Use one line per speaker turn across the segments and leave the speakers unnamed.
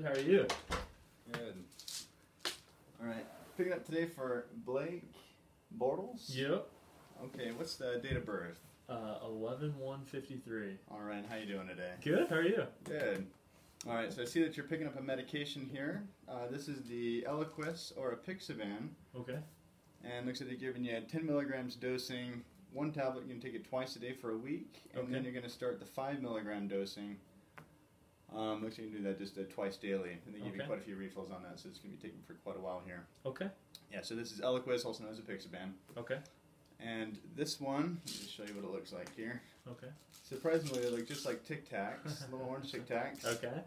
How are you?
Good. All right. Picking up today for Blake Bortles.
Yep.
Okay. What's the date of birth?
11/1/53.
All right. How you doing today?
Good. How are you?
Good. All right. So I see that you're picking up a medication here. This is the Eliquis or apixaban.
Okay.
And looks like they're giving you 10 milligrams dosing. One tablet, you're going to take it twice a day for a week. And then you're going to start the 5 milligram dosing. Looks like you can do that just twice daily. And they give you quite a few refills on that, so it's going to be taken for quite a while here.
Okay.
Yeah, so this is Eliquis, also known as apixaban.
Okay.
And this one, let me just show you what it looks like here.
Okay.
Surprisingly, they look just like Tic Tacs, little orange Tic Tacs.
Okay.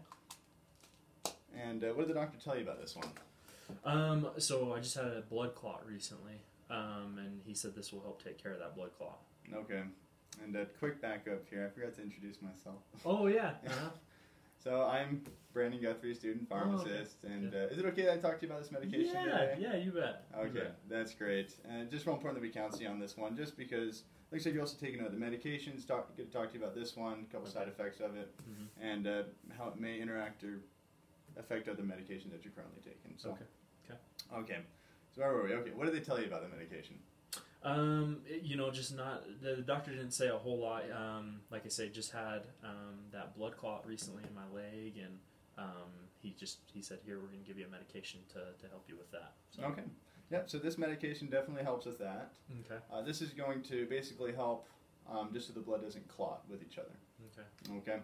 And what did the doctor tell you about this one?
So I just had a blood clot recently, and he said this will help take care of that blood clot.
Okay. And a quick backup here. I forgot to introduce myself.
Oh, yeah. Uh-huh.
So I'm Brandon Guthrie, student pharmacist, and is it okay that I talk to you about this medication today?
Yeah, you bet.
Okay,
you bet.
That's great. And just real important that we counsel you on this one, just because, like I said, you're also taking other medications. Get to talk to you about this one, a couple side effects of it, and how it may interact or affect other medications that you're currently taking. So, okay. So where were we? Okay, what did they tell you about the medication?
Just not, the doctor didn't say a whole lot. Like I say, just had that blood clot recently in my leg, and he said, here, we're going to give you a medication to help you with that. So.
Okay. Yep, so this medication definitely helps with that.
Okay.
This is going to basically help just so the blood doesn't clot with each other.
Okay.
Okay.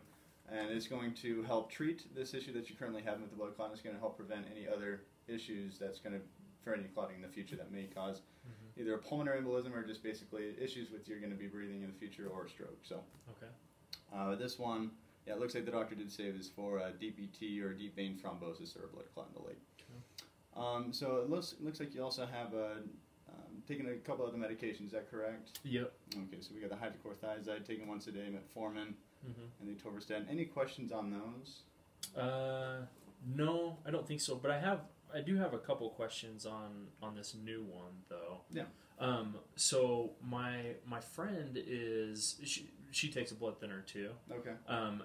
And it's going to help treat this issue that you currently have with the blood clot. It's going to help prevent any other issues that's going to, for any clotting in the future that may cause either a pulmonary embolism or just basically issues with you're going to be breathing in the future or a stroke. So, this one, it looks like the doctor did say it was for DVT or deep vein thrombosis or a blood clot in the leg. Okay. So it looks like you also have taken a couple other medications. Is that correct?
Yep.
Okay, so we got the hydrochlorothiazide taken once a day, metformin, and the atorvastatin. Any questions on those?
No, I don't think so. But I do have a couple questions on this new one though.
Yeah.
So my friend she takes a blood thinner too.
Okay.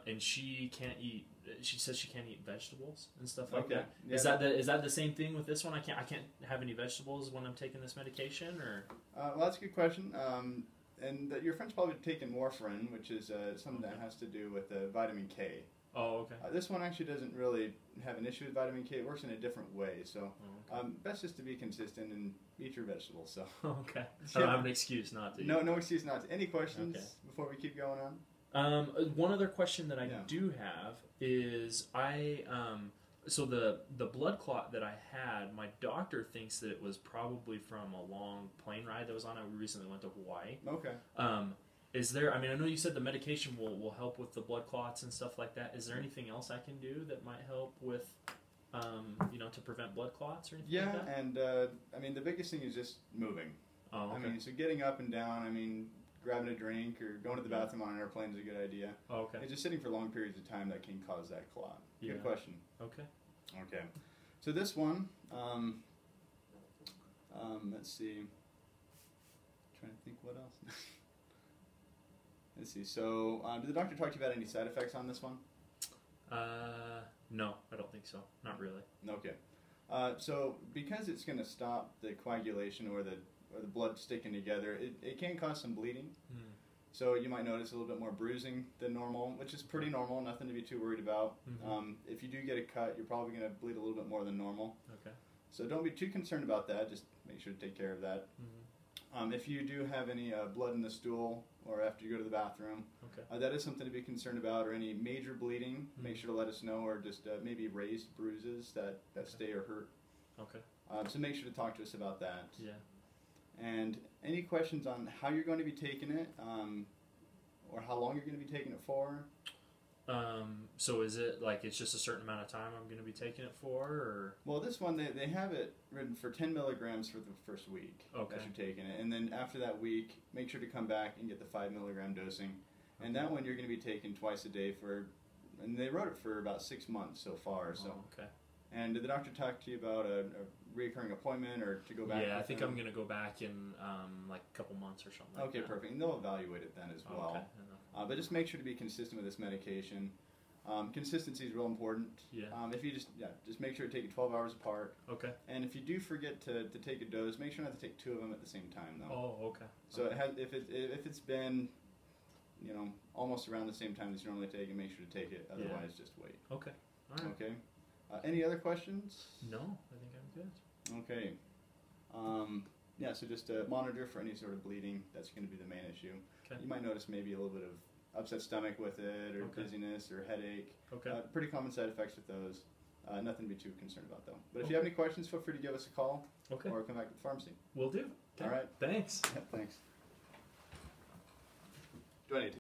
And she can't eat. She says she can't eat vegetables and stuff like that.
Yeah.
Is that the same thing with this one? I can't have any vegetables when I'm taking this medication, or?
Well, that's a good question. And your friend's probably taking warfarin, which is something that has to do with vitamin K.
Oh, okay.
This one actually doesn't really have an issue with vitamin K. It works in a different way. So best just to be consistent and eat your vegetables. So.
Okay. I don't have an excuse not to.
No excuse not to. Any questions before we keep going on?
One other question that I do have is so the blood clot that I had, my doctor thinks that it was probably from a long plane ride that was on. We recently went to Hawaii.
Okay.
Is there, I know you said the medication will help with the blood clots and stuff like that. Is there anything else I can do that might help with, to prevent blood clots or anything like that?
And the biggest thing is just moving.
Oh, okay.
So getting up and down, grabbing a drink or going to the bathroom on an airplane is a good idea.
Oh, okay.
And just sitting for long periods of time that can cause that clot.
Yeah.
Good question.
Okay.
Okay. So this one, let's see. Trying to think what else. Let's see. So, did the doctor talk to you about any side effects on this one?
No, I don't think so. Not really.
Okay. So, because it's going to stop the coagulation or the blood sticking together, it can cause some bleeding. So you might notice a little bit more bruising than normal, which is pretty normal, nothing to be too worried about. If you do get a cut, you're probably going to bleed a little bit more than normal.
Okay.
So don't be too concerned about that. Just make sure to take care of that. If you do have any blood in the stool or after you go to the bathroom, that is something to be concerned about, or any major bleeding, make sure to let us know, or just maybe raised bruises that stay or hurt.
Okay.
So make sure to talk to us about that.
Yeah.
And any questions on how you're going to be taking it, or how long you're going to be taking it for?
So is it like it's just a certain amount of time I'm going to be taking it for, or?
Well, this one, they have it written for 10 milligrams for the first week that you're taking it. And then after that week, make sure to come back and get the 5 milligram dosing. And that one you're going to be taking twice a day and they wrote it for about 6 months so far. So.
Okay.
And did the doctor talk to you about a recurring appointment or to go back?
Yeah, I think I'm going to go back in like a couple months or something like that.
Okay, perfect. And they'll evaluate it then as well.
Okay.
But just make sure to be consistent with this medication. Consistency is real important.
Yeah.
If you just make sure to take it 12 hours apart.
Okay.
And if you do forget to take a dose, make sure not to take 2 of them at the same time, though.
Oh, okay.
So if it's been, almost around the same time as you normally take it, make sure to take it. Otherwise, just wait.
Okay. All right.
Okay. Any other questions?
No, I think I'm good.
Okay. So just monitor for any sort of bleeding. That's going to be the main issue.
Okay.
You might notice maybe a little bit of upset stomach with it, or
Okay.
dizziness, or headache.
Okay.
Pretty common side effects with those. Nothing to be too concerned about, though. But if you have any questions, feel free to give us a call
Okay.
or come back to the pharmacy.
Will do. Okay.
All right.
Thanks.
Thanks. Do I need to